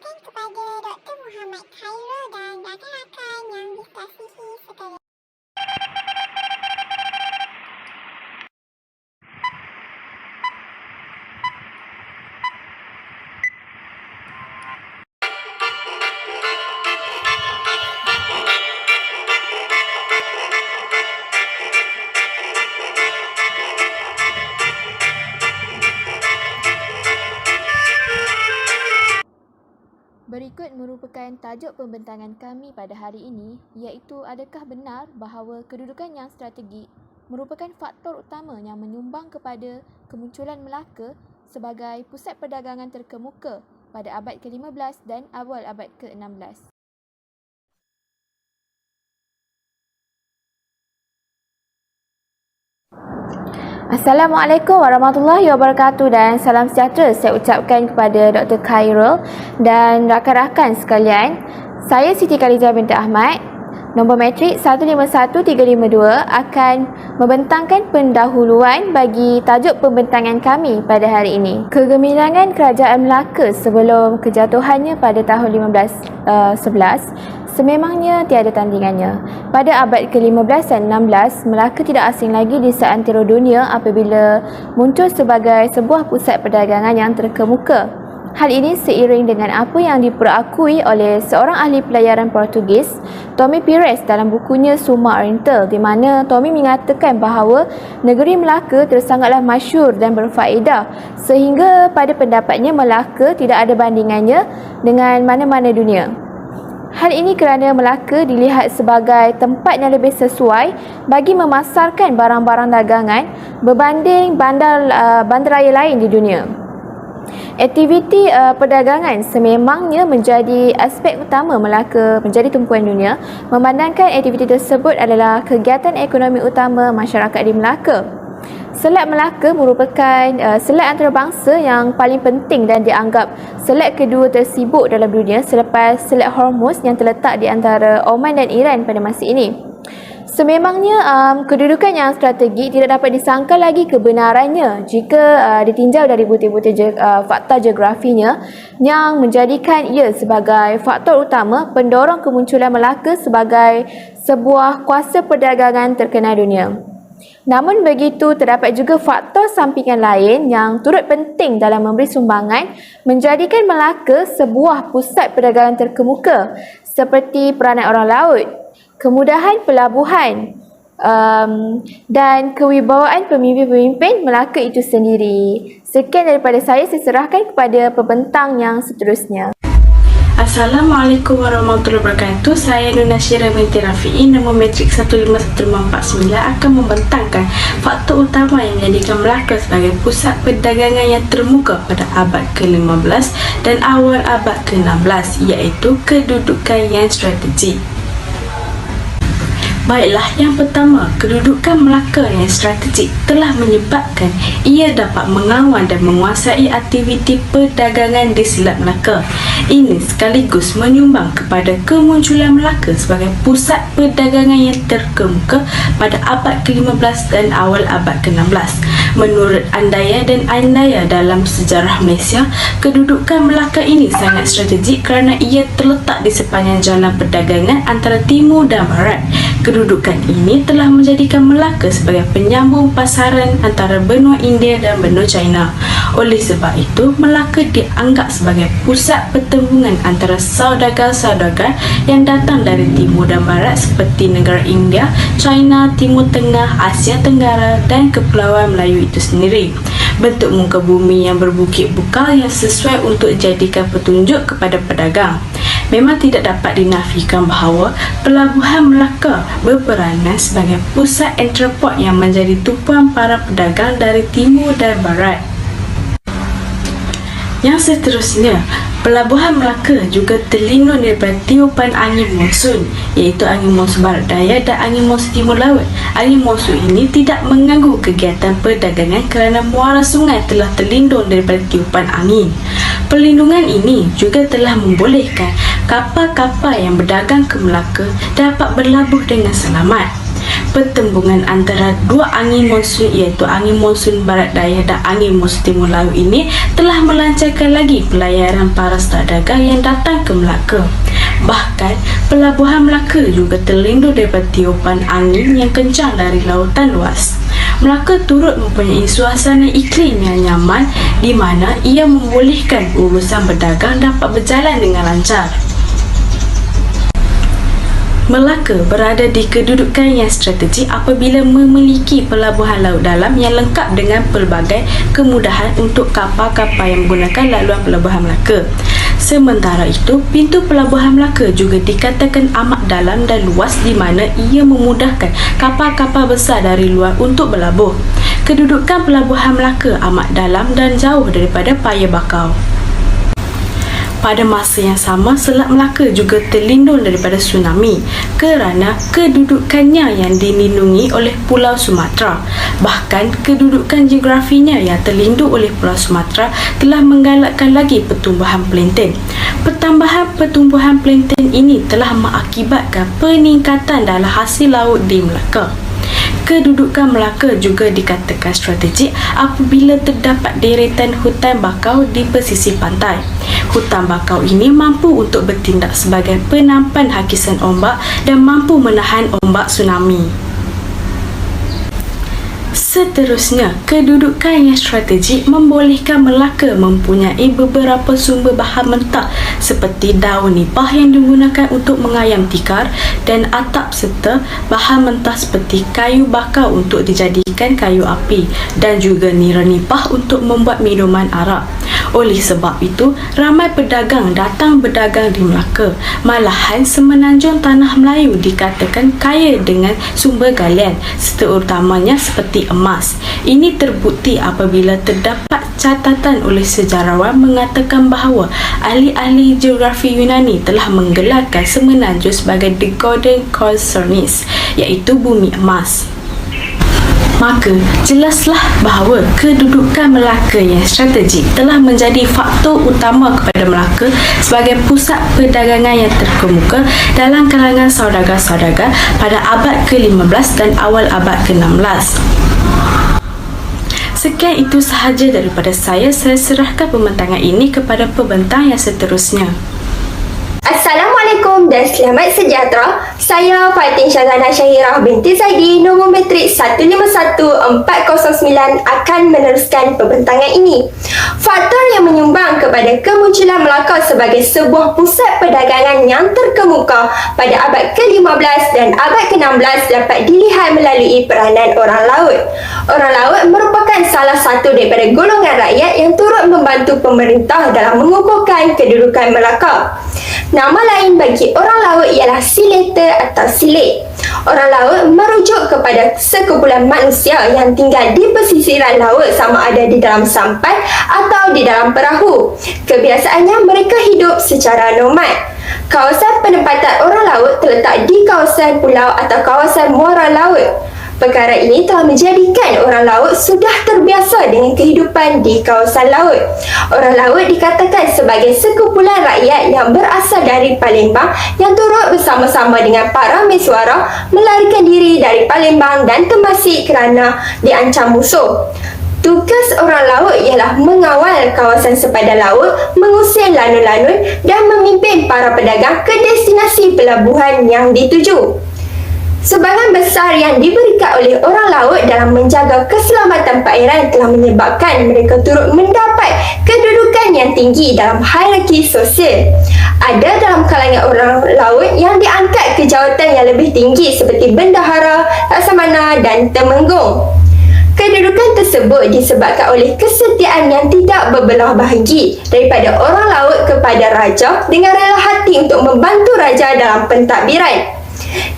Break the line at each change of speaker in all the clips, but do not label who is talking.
dipersilakan kepada Dr. Muhammad Khairul dan rakan-rakan yang dikasihi sekalian.
Berikut merupakan tajuk pembentangan kami pada hari ini, iaitu adakah benar bahawa kedudukan yang strategik merupakan faktor utama yang menyumbang kepada kemunculan Melaka sebagai pusat perdagangan terkemuka pada abad ke-15 dan awal abad ke-16. Assalamualaikum warahmatullahi wabarakatuh dan salam sejahtera saya ucapkan kepada Dr. Khairul dan rakan-rakan sekalian. Saya Siti Khadijah binti Ahmad, nombor matrik 151352 akan membentangkan pendahuluan bagi tajuk pembentangan kami pada hari ini. Kegemilangan Kerajaan Melaka sebelum kejatuhannya pada tahun 1511 sememangnya tiada tandingannya. Pada abad ke-15 dan 16, Melaka tidak asing lagi di seantero dunia apabila muncul sebagai sebuah pusat perdagangan yang terkemuka. Hal ini seiring dengan apa yang diperakui oleh seorang ahli pelayaran Portugis, Tommy Pires dalam bukunya Suma Oriental, di mana Tommy mengatakan bahawa negeri Melaka tersangatlah masyhur dan berfaedah sehingga pada pendapatnya Melaka tidak ada bandingannya dengan mana-mana dunia. Hal ini kerana Melaka dilihat sebagai tempat yang lebih sesuai bagi memasarkan barang-barang dagangan berbanding bandaraya lain di dunia. Aktiviti perdagangan sememangnya menjadi aspek utama Melaka menjadi tumpuan dunia, memandangkan aktiviti tersebut adalah kegiatan ekonomi utama masyarakat di Melaka. Selat Melaka merupakan selat antarabangsa yang paling penting dan dianggap selat kedua tersibuk dalam dunia selepas Selat Hormuz yang terletak di antara Oman dan Iran pada masa ini. Sememangnya kedudukan yang strategik tidak dapat disangkal lagi kebenarannya jika ditinjau dari butir-butir fakta geografinya yang menjadikan ia sebagai faktor utama pendorong kemunculan Melaka sebagai sebuah kuasa perdagangan terkenal dunia. Namun begitu, terdapat juga faktor sampingan lain yang turut penting dalam memberi sumbangan menjadikan Melaka sebuah pusat perdagangan terkemuka seperti peranan orang laut, kemudahan pelabuhan dan kewibawaan pemimpin-pemimpin Melaka itu sendiri. Sekian daripada saya serahkan kepada pembentang yang seterusnya.
Assalamualaikum warahmatullahi wabarakatuh. Saya Nuna Syirah binti Rafi'i, nombor matrik 151549 akan membentangkan faktor utama yang menjadikan Melaka sebagai pusat perdagangan yang termuka pada abad ke-15 dan awal abad ke-16, iaitu kedudukan yang strategik. Baiklah, yang pertama, kedudukan Melaka yang strategik telah menyebabkan ia dapat mengawal dan menguasai aktiviti perdagangan di Selat Melaka. Ini sekaligus menyumbang kepada kemunculan Melaka sebagai pusat perdagangan yang terkemuka pada abad ke-15 dan awal abad ke-16. Menurut andaian dan andaian dalam sejarah Malaysia, kedudukan Melaka ini sangat strategik kerana ia terletak di sepanjang jalan perdagangan antara timur dan barat. Kedudukan ini telah menjadikan Melaka sebagai penyambung pasaran antara benua India dan benua China. Oleh sebab itu, Melaka dianggap sebagai pusat pertembungan antara saudagar-saudagar yang datang dari timur dan barat seperti negara India, China, Timur Tengah, Asia Tenggara dan Kepulauan Melayu itu sendiri. Bentuk muka bumi yang berbukit bukal yang sesuai untuk dijadikan petunjuk kepada pedagang. Memang tidak dapat dinafikan bahawa Pelabuhan Melaka berperanan sebagai pusat entrepot yang menjadi tumpuan para pedagang dari timur dan barat. Yang seterusnya, Pelabuhan Melaka juga terlindung daripada tiupan angin monsun, iaitu angin monsun barat daya dan angin monsun timur laut. Angin monsun ini tidak mengganggu kegiatan perdagangan kerana muara sungai telah terlindung daripada tiupan angin. Perlindungan ini juga telah membolehkan kapal-kapal yang berdagang ke Melaka dapat berlabuh dengan selamat. pertembungan antara dua angin monsun iaitu angin monsun barat daya dan angin monsun timur laut ini telah melancarkan lagi pelayaran para saudagar yang datang ke Melaka. Bahkan, pelabuhan Melaka juga terlindung daripada tiupan angin yang kencang dari lautan luas. Melaka turut mempunyai suasana iklim yang nyaman di mana ia membolehkan urusan berdagang dapat berjalan dengan lancar. Melaka berada di kedudukan yang strategik apabila memiliki pelabuhan laut dalam yang lengkap dengan pelbagai kemudahan untuk kapal-kapal yang menggunakan laluan pelabuhan Melaka. Sementara itu, pintu pelabuhan Melaka juga dikatakan amat dalam dan luas di mana ia memudahkan kapal-kapal besar dari luar untuk berlabuh. Kedudukan pelabuhan Melaka amat dalam dan jauh daripada paya bakau. Pada masa yang sama, Selat Melaka juga terlindung daripada tsunami kerana kedudukannya yang dilindungi oleh Pulau Sumatera. Bahkan, kedudukan geografinya yang terlindung oleh Pulau Sumatera telah menggalakkan lagi pertumbuhan plankton. Pertambahan pertumbuhan plankton ini telah mengakibatkan peningkatan dalam hasil laut di Melaka. Kedudukan Melaka juga dikatakan strategik apabila terdapat deretan hutan bakau di pesisir pantai. Hutan bakau ini mampu untuk bertindak sebagai penampan hakisan ombak dan mampu menahan ombak tsunami. Seterusnya, kedudukan yang strategik membolehkan Melaka mempunyai beberapa sumber bahan mentah seperti daun nipah yang digunakan untuk mengayam tikar dan atap serta bahan mentah seperti kayu bakar untuk dijadikan kayu api dan juga nira nipah untuk membuat minuman arak. Oleh sebab itu, ramai pedagang datang berdagang di Melaka. Malahan, semenanjung tanah Melayu dikatakan kaya dengan sumber galian terutamanya seperti emas. Ini terbukti apabila terdapat catatan oleh sejarawan mengatakan bahawa ahli-ahli geografi Yunani telah menggelarkan semenanjung sebagai The Golden Cosronis, iaitu bumi emas. Maka, jelaslah bahawa kedudukan Melaka yang strategik telah menjadi faktor utama kepada Melaka sebagai pusat perdagangan yang terkemuka dalam kalangan saudagar-saudagar pada abad ke-15 dan awal abad ke-16. Sekian itu sahaja daripada saya serahkan pembentangan ini kepada pembentang yang seterusnya.
Assalamualaikum dan selamat sejahtera. Saya Fatin Syazana Syahirah binti Zaidi, nombor matrik 151409 akan meneruskan pembentangan ini. Faktor yang menyumbang kepada kemunculan Melaka sebagai sebuah pusat perdagangan yang terkemuka pada abad ke-15 dan abad ke-16 dapat dilihat melalui peranan orang laut. Orang laut merupakan salah satu daripada golongan rakyat yang turut membantu pemerintah dalam mengukuhkan kedudukan Melaka. Nama lain bagi orang laut ialah sealator atau silet. Orang laut merujuk kepada sekumpulan manusia yang tinggal di pesisiran laut sama ada di dalam sampan atau di dalam perahu. Kebiasaannya mereka hidup secara nomad. Kawasan penempatan orang laut terletak di kawasan pulau atau kawasan muara laut. Perkara ini telah menjadikan orang laut sudah terbiasa dengan kehidupan di kawasan laut. Orang laut dikatakan sebagai sekumpulan rakyat yang berasal dari Palembang yang turut bersama-sama dengan para mesuara melarikan diri dari Palembang dan Temasek kerana diancam musuh. Tugas orang laut ialah mengawal kawasan sepadan laut, mengusir lanun-lanun dan memimpin para pedagang ke destinasi pelabuhan yang dituju. Sumbangan besar yang diberikan oleh orang laut dalam menjaga keselamatan perairan telah menyebabkan mereka turut mendapat kedudukan yang tinggi dalam hierarki sosial. Ada dalam kalangan orang laut yang diangkat ke jawatan yang lebih tinggi seperti bendahara, laksamana dan temenggung. Kedudukan tersebut disebabkan oleh kesetiaan yang tidak berbelah bahagi daripada orang laut kepada raja dengan rela hati untuk membantu raja dalam pentadbiran.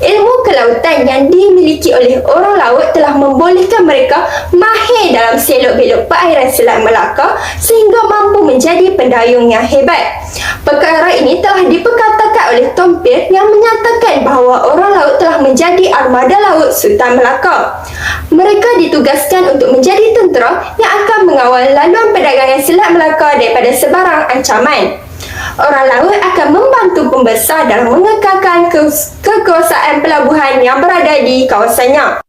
Ilmu kelautan yang dimiliki oleh orang laut telah membolehkan mereka mahir dalam selok-belok perairan Selat Melaka sehingga mampu menjadi pendayung yang hebat. Perkara ini telah diperkatakan oleh Tompir yang menyatakan bahawa orang laut telah menjadi armada laut Sultan Melaka. Mereka ditugaskan untuk menjadi tentera yang akan mengawal laluan perdagangan Selat Melaka daripada sebarang ancaman. Orang laut akan membantu pembesar dalam mengekalkan kekuasaan pelabuhan yang berada di kawasannya.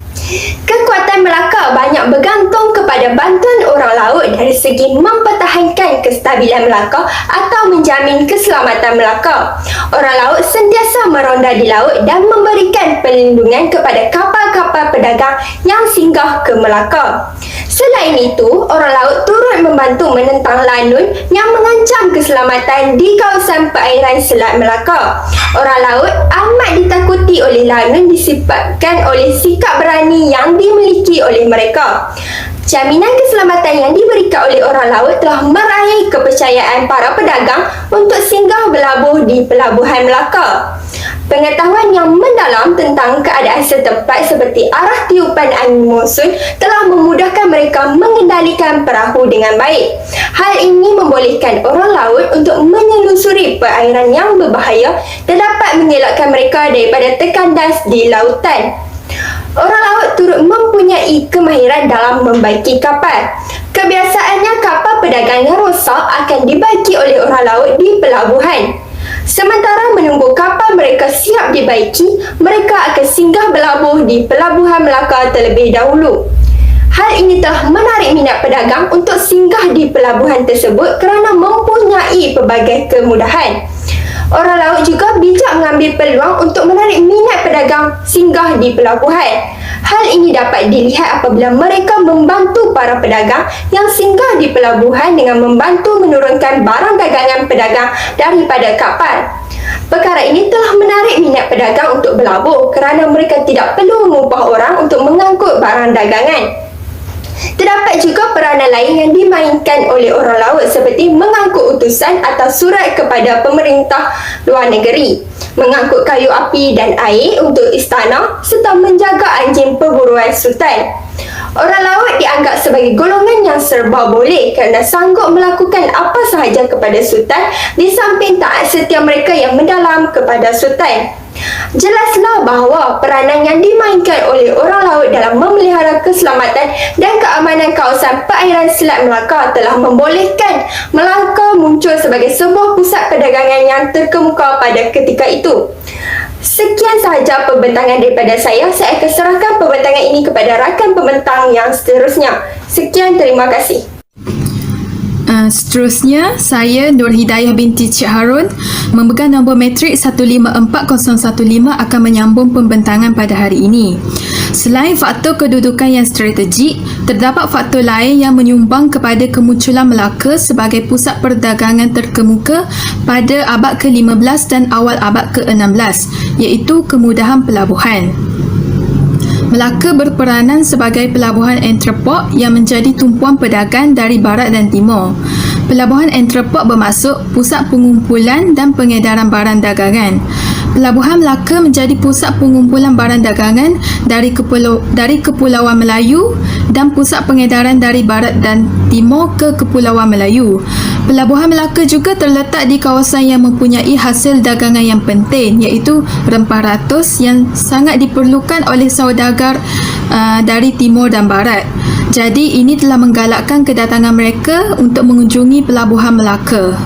Kekuatan Melaka banyak bergantung kepada bantuan orang laut dari segi mempertahankan kestabilan Melaka atau menjamin keselamatan Melaka. Orang laut sentiasa meronda di laut dan memberikan perlindungan kepada kapal-kapal pedagang yang singgah ke Melaka. Selain itu, orang laut turut membantu menentang lanun yang mengancam keselamatan di kawasan perairan Selat Melaka. Orang laut amat ditakuti oleh lanun disebabkan oleh sikap berani yang dimiliki oleh mereka. Jaminan keselamatan yang diberikan oleh orang laut telah meraih kepercayaan para pedagang untuk singgah berlabuh di Pelabuhan Melaka. Pengetahuan yang mendalam tentang keadaan setempat seperti arah tiupan angin monsun telah memudahkan mereka mengendalikan perahu dengan baik. Hal ini membolehkan orang laut untuk menyelusuri perairan yang berbahaya dan dapat mengelakkan mereka daripada terkandas di lautan. Orang laut turut mempunyai kemahiran dalam membaiki kapal. Kebiasaannya kapal perdagang yang rosak akan dibaiki oleh orang laut di pelabuhan. Sementara menunggu kapal mereka siap dibaiki, mereka akan singgah berlabuh di Pelabuhan Melaka terlebih dahulu. Hal ini telah menarik minat pedagang untuk singgah di pelabuhan tersebut kerana mempunyai pelbagai kemudahan. Orang laut juga bijak mengambil peluang untuk menarik minat pedagang singgah di pelabuhan. Hal ini dapat dilihat apabila mereka membantu para pedagang yang singgah di pelabuhan dengan membantu menurunkan barang dagangan pedagang daripada kapal. Perkara ini telah menarik minat pedagang untuk berlabuh kerana mereka tidak perlu mengupah orang untuk mengangkut barang dagangan. Terdapat juga peranan lain yang dimainkan oleh orang laut seperti mengangkut utusan atau surat kepada pemerintah luar negeri, mengangkut kayu api dan air untuk istana serta menjaga anjing perburuan sultan. Orang laut dianggap sebagai golongan yang serba boleh kerana sanggup melakukan apa sahaja kepada sultan di samping taat setia mereka yang mendalam kepada sultan. Jelaslah bahawa peranan yang dimainkan oleh orang laut dalam memelihara keselamatan dan keamanan kawasan perairan Selat Melaka telah membolehkan Melaka muncul sebagai sebuah pusat perdagangan yang terkemuka pada ketika itu. Sekian sahaja pembentangan daripada saya. Saya akan serahkan pembentangan ini kepada rakan pembentang yang seterusnya. Sekian, terima kasih.
Seterusnya, saya Nur Hidayah binti Cik Harun memegang nombor matrik 154015 akan menyambung pembentangan pada hari ini. Selain faktor kedudukan yang strategik, terdapat faktor lain yang menyumbang kepada kemunculan Melaka sebagai pusat perdagangan terkemuka pada abad ke-15 dan awal abad ke-16, iaitu kemudahan pelabuhan. Melaka berperanan sebagai pelabuhan entrepot yang menjadi tumpuan pedagang dari barat dan timur. Pelabuhan entrepot bermaksud pusat pengumpulan dan pengedaran barang dagangan. Pelabuhan Melaka menjadi pusat pengumpulan barang dagangan dari Kepulauan Melayu dan pusat pengedaran dari barat dan timur ke Kepulauan Melayu. Pelabuhan Melaka juga terletak di kawasan yang mempunyai hasil dagangan yang penting, iaitu rempah ratus yang sangat diperlukan oleh saudagar dari timur dan barat. Jadi ini telah menggalakkan kedatangan mereka untuk mengunjungi Pelabuhan Melaka.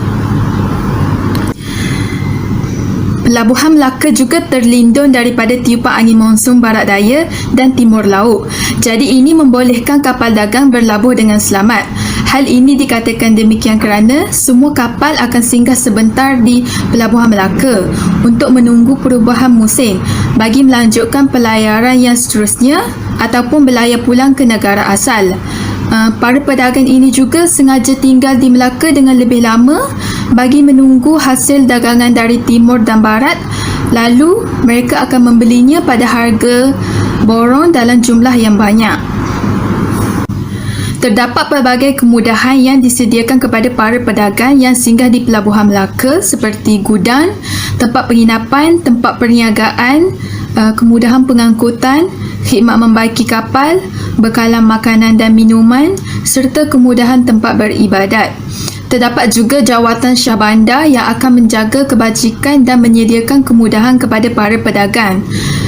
Pelabuhan Melaka juga terlindung daripada tiupan angin monsun barat daya dan timur laut. Jadi ini membolehkan kapal dagang berlabuh dengan selamat. Hal ini dikatakan demikian kerana semua kapal akan singgah sebentar di Pelabuhan Melaka untuk menunggu perubahan musim bagi melanjutkan pelayaran yang seterusnya ataupun berlayar pulang ke negara asal. Para pedagang ini juga sengaja tinggal di Melaka dengan lebih lama bagi menunggu hasil dagangan dari timur dan barat, lalu mereka akan membelinya pada harga borong dalam jumlah yang banyak. Terdapat pelbagai kemudahan yang disediakan kepada para pedagang yang singgah di Pelabuhan Melaka seperti gudang, tempat penginapan, tempat perniagaan, kemudahan pengangkutan, khidmat membaiki kapal, bekalan makanan dan minuman serta kemudahan tempat beribadat. Terdapat juga jawatan Syah Bandar yang akan menjaga kebajikan dan menyediakan kemudahan kepada para pedagang.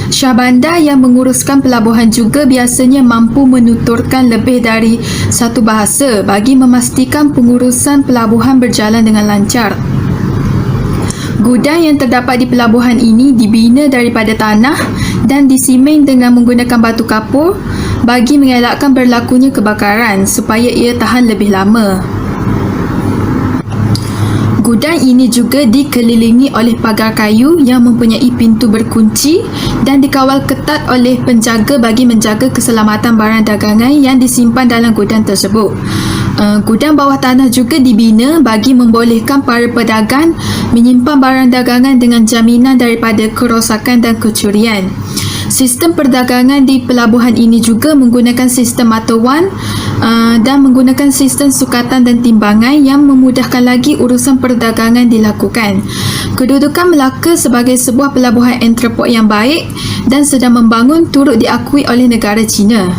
Syah Bandar yang menguruskan pelabuhan juga biasanya mampu menuturkan lebih dari satu bahasa bagi memastikan pengurusan pelabuhan berjalan dengan lancar. Gudang yang terdapat di pelabuhan ini dibina daripada tanah dan disimen dengan menggunakan batu kapur bagi mengelakkan berlakunya kebakaran supaya ia tahan lebih lama. Gudang ini juga dikelilingi oleh pagar kayu yang mempunyai pintu berkunci dan dikawal ketat oleh penjaga bagi menjaga keselamatan barang dagangan yang disimpan dalam gudang tersebut. Gudang bawah tanah juga dibina bagi membolehkan para pedagang menyimpan barang dagangan dengan jaminan daripada kerosakan dan kecurian. Sistem perdagangan di pelabuhan ini juga menggunakan sistem mata wang dan menggunakan sistem sukatan dan timbangan yang memudahkan lagi urusan perdagangan dilakukan. Kedudukan Melaka sebagai sebuah pelabuhan entrepot yang baik dan sedang membangun turut diakui oleh negara China.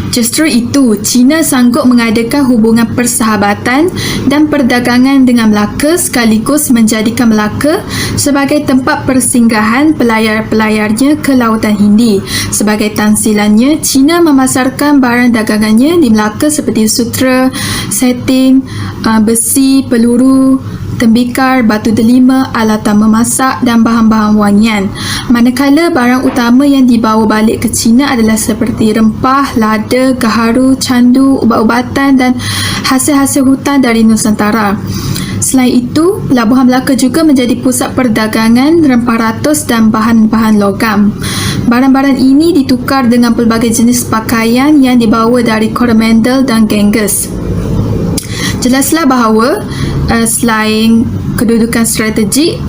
Justru itu, China sanggup mengadakan hubungan persahabatan dan perdagangan dengan Melaka sekaligus menjadikan Melaka sebagai tempat persinggahan pelayar-pelayarnya ke Lautan Hindi. Sebagai tamsilannya, China memasarkan barang dagangannya di Melaka seperti sutera, satin, besi, peluru, tembikar, batu delima, alatan memasak dan bahan-bahan wangian. Manakala barang utama yang dibawa balik ke China adalah seperti rempah, lada, gaharu, candu, ubat-ubatan dan hasil-hasil hutan dari Nusantara. Selain itu, Pelabuhan Melaka juga menjadi pusat perdagangan rempah ratus dan bahan-bahan logam. Barang-barang ini ditukar dengan pelbagai jenis pakaian yang dibawa dari Coromandel dan Ganges. Jelaslah bahawa selain kedudukan strategik,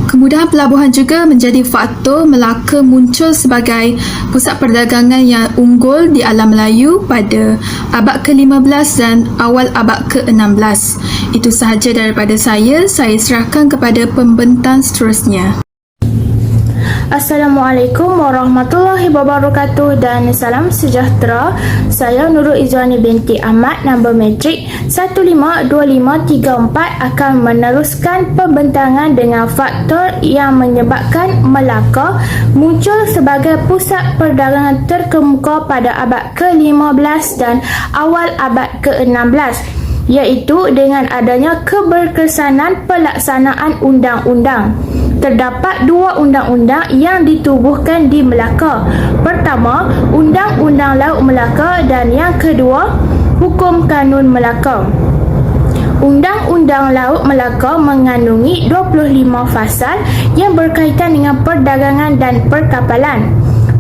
kemudahan pelabuhan juga menjadi faktor Melaka muncul sebagai pusat perdagangan yang unggul di alam Melayu pada abad ke-15 dan awal abad ke-16. Itu sahaja daripada saya serahkan kepada pembentang seterusnya.
Assalamualaikum warahmatullahi wabarakatuh dan salam sejahtera. Saya Nurul Izwani binti Ahmad, nombor matrik 152534 akan meneruskan pembentangan dengan faktor yang menyebabkan Melaka muncul sebagai pusat perdagangan terkemuka pada abad ke-15 dan awal abad ke-16, iaitu dengan adanya keberkesanan pelaksanaan undang-undang. Terdapat dua undang-undang yang ditubuhkan di Melaka. Pertama, Undang-Undang Laut Melaka dan yang kedua, Hukum Kanun Melaka. Undang-Undang Laut Melaka mengandungi 25 fasal yang berkaitan dengan perdagangan dan perkapalan.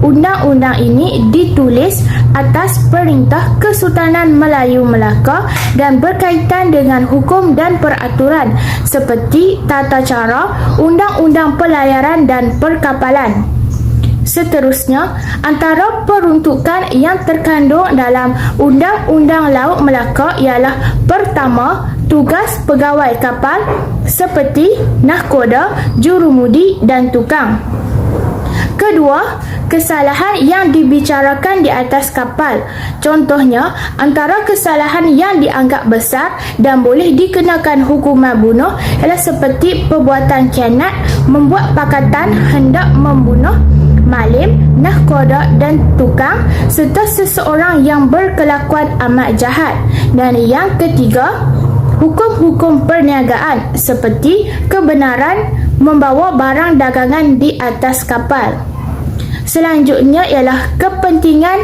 Undang-undang ini ditulis atas perintah Kesultanan Melayu Melaka dan berkaitan dengan hukum dan peraturan seperti tata cara, undang-undang pelayaran dan perkapalan. Seterusnya, antara peruntukan yang terkandung dalam Undang-Undang Laut Melaka ialah pertama, tugas pegawai kapal seperti nahkoda, jurumudi dan tukang. Kedua, kesalahan yang dibicarakan di atas kapal. Contohnya, antara kesalahan yang dianggap besar dan boleh dikenakan hukuman bunuh ialah seperti perbuatan khianat, membuat pakatan hendak membunuh malim, nahkoda dan tukang serta seseorang yang berkelakuan amat jahat. Dan yang ketiga, hukum-hukum perniagaan seperti kebenaran membawa barang dagangan di atas kapal. Selanjutnya ialah kepentingan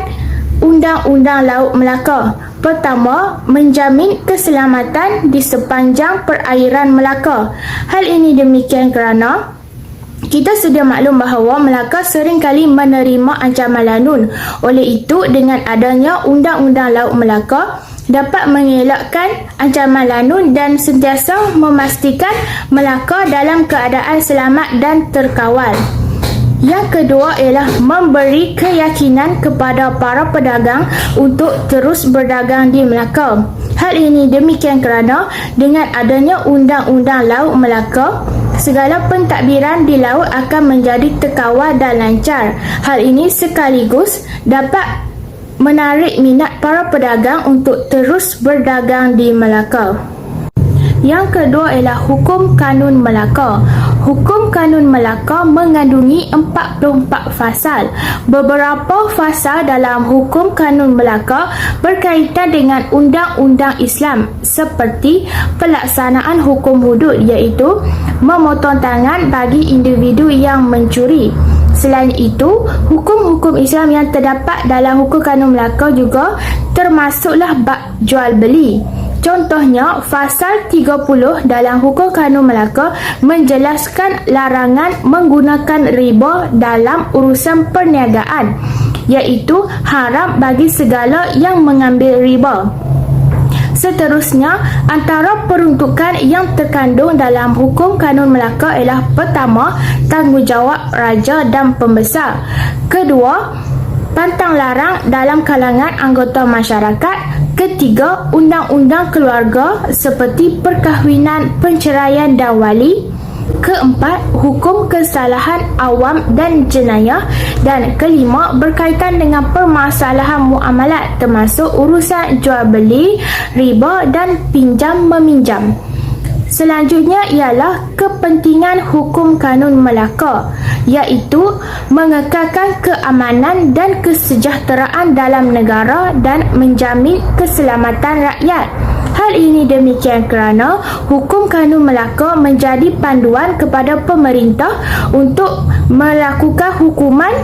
Undang-Undang Laut Melaka. Pertama, menjamin keselamatan di sepanjang perairan Melaka. Hal ini demikian kerana kita sudah maklum bahawa Melaka seringkali menerima ancaman lanun. Oleh itu, dengan adanya Undang-Undang Laut Melaka dapat mengelakkan ancaman lanun dan sentiasa memastikan Melaka dalam keadaan selamat dan terkawal. Yang kedua ialah memberi keyakinan kepada para pedagang untuk terus berdagang di Melaka. Hal ini demikian kerana dengan adanya Undang-Undang Laut Melaka, segala pentadbiran di laut akan menjadi terkawal dan lancar. Hal ini sekaligus dapat menarik minat para pedagang untuk terus berdagang di Melaka. Yang kedua ialah Hukum Kanun Melaka. Hukum Kanun Melaka mengandungi 44 fasal. Beberapa fasal dalam Hukum Kanun Melaka berkaitan dengan undang-undang Islam seperti pelaksanaan hukum hudud, iaitu memotong tangan bagi individu yang mencuri. Selain itu, hukum-hukum Islam yang terdapat dalam Hukum Kanun Melaka juga termasuklah bab jual beli. Contohnya, fasal 30 dalam Hukum Kanun Melaka menjelaskan larangan menggunakan riba dalam urusan perniagaan, iaitu haram bagi segala yang mengambil riba. Seterusnya, antara peruntukan yang terkandung dalam Hukum Kanun Melaka ialah: pertama, tanggungjawab raja dan pembesar; kedua, pantang larang dalam kalangan anggota masyarakat; ketiga, undang-undang keluarga seperti perkahwinan, perceraian dan wali; keempat, hukum kesalahan awam dan jenayah; dan kelima, berkaitan dengan permasalahan muamalat termasuk urusan jual beli, riba dan pinjam meminjam. Selanjutnya ialah kepentingan Hukum Kanun Melaka, iaitu mengekalkan keamanan dan kesejahteraan dalam negara dan menjamin keselamatan rakyat. Hal ini demikian kerana Hukum Kanun Melaka menjadi panduan kepada pemerintah untuk melakukan hukuman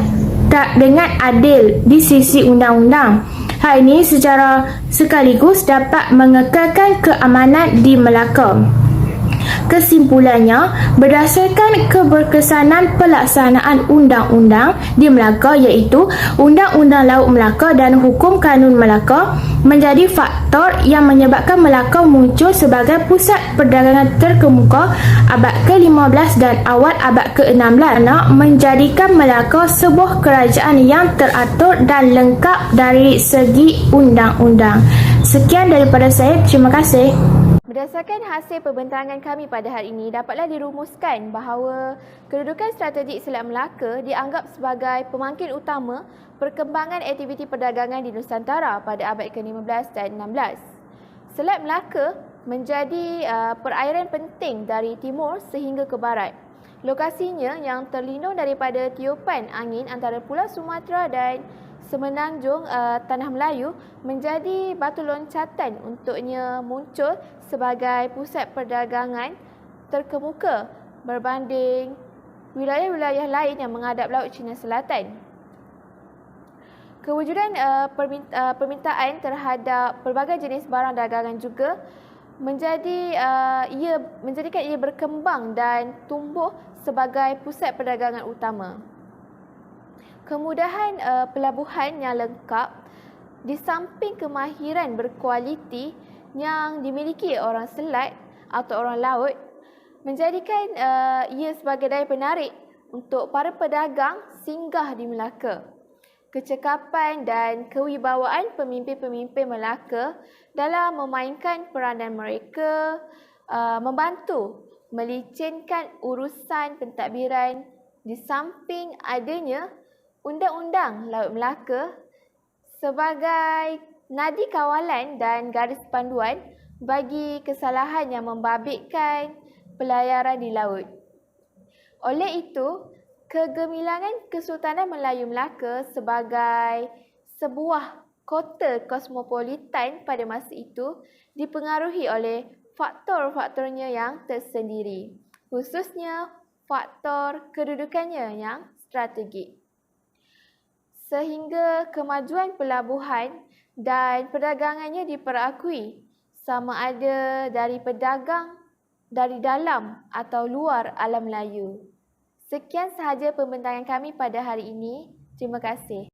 dengan adil di sisi undang-undang. Hal ini secara sekaligus dapat mengekalkan keamanan di Melaka. Kesimpulannya, berdasarkan keberkesanan pelaksanaan undang-undang di Melaka, iaitu Undang-Undang Laut Melaka dan Hukum Kanun Melaka, menjadi faktor yang menyebabkan Melaka muncul sebagai pusat perdagangan terkemuka abad ke-15 dan awal abad ke-16, menjadikan Melaka sebuah kerajaan yang teratur dan lengkap dari segi undang-undang. Sekian daripada saya, terima kasih.
Berdasarkan hasil pembentangan kami pada hari ini, dapatlah dirumuskan bahawa kedudukan strategik Selat Melaka dianggap sebagai pemangkin utama perkembangan aktiviti perdagangan di Nusantara pada abad ke-15 dan 16. Selat Melaka menjadi perairan penting dari timur sehingga ke barat. Lokasinya yang terlindung daripada tiupan angin antara Pulau Sumatera dan Semenanjung Tanah Melayu menjadi batu loncatan untuknya muncul sebagai pusat perdagangan terkemuka berbanding wilayah-wilayah lain yang menghadap Laut Cina Selatan. Kewujudan permintaan terhadap pelbagai jenis barang dagangan juga menjadikan ia berkembang dan tumbuh sebagai pusat perdagangan utama. Kemudahan pelabuhan yang lengkap di samping kemahiran berkualiti yang dimiliki orang selat atau orang laut menjadikan ia sebagai daya penarik untuk para pedagang singgah di Melaka. Kecekapan dan kewibawaan pemimpin-pemimpin Melaka dalam memainkan peranan mereka membantu melicinkan urusan pentadbiran di samping adanya Undang-Undang Laut Melaka sebagai nadi kawalan dan garis panduan bagi kesalahan yang membabitkan pelayaran di laut. Oleh itu, kegemilangan Kesultanan Melayu Melaka sebagai sebuah kota kosmopolitan pada masa itu dipengaruhi oleh faktor-faktornya yang tersendiri, khususnya faktor kedudukannya yang strategik. Sehingga kemajuan pelabuhan dan perdagangannya diperakui sama ada dari pedagang dari dalam atau luar alam Melayu. Sekian sahaja pembentangan kami pada hari ini. Terima kasih.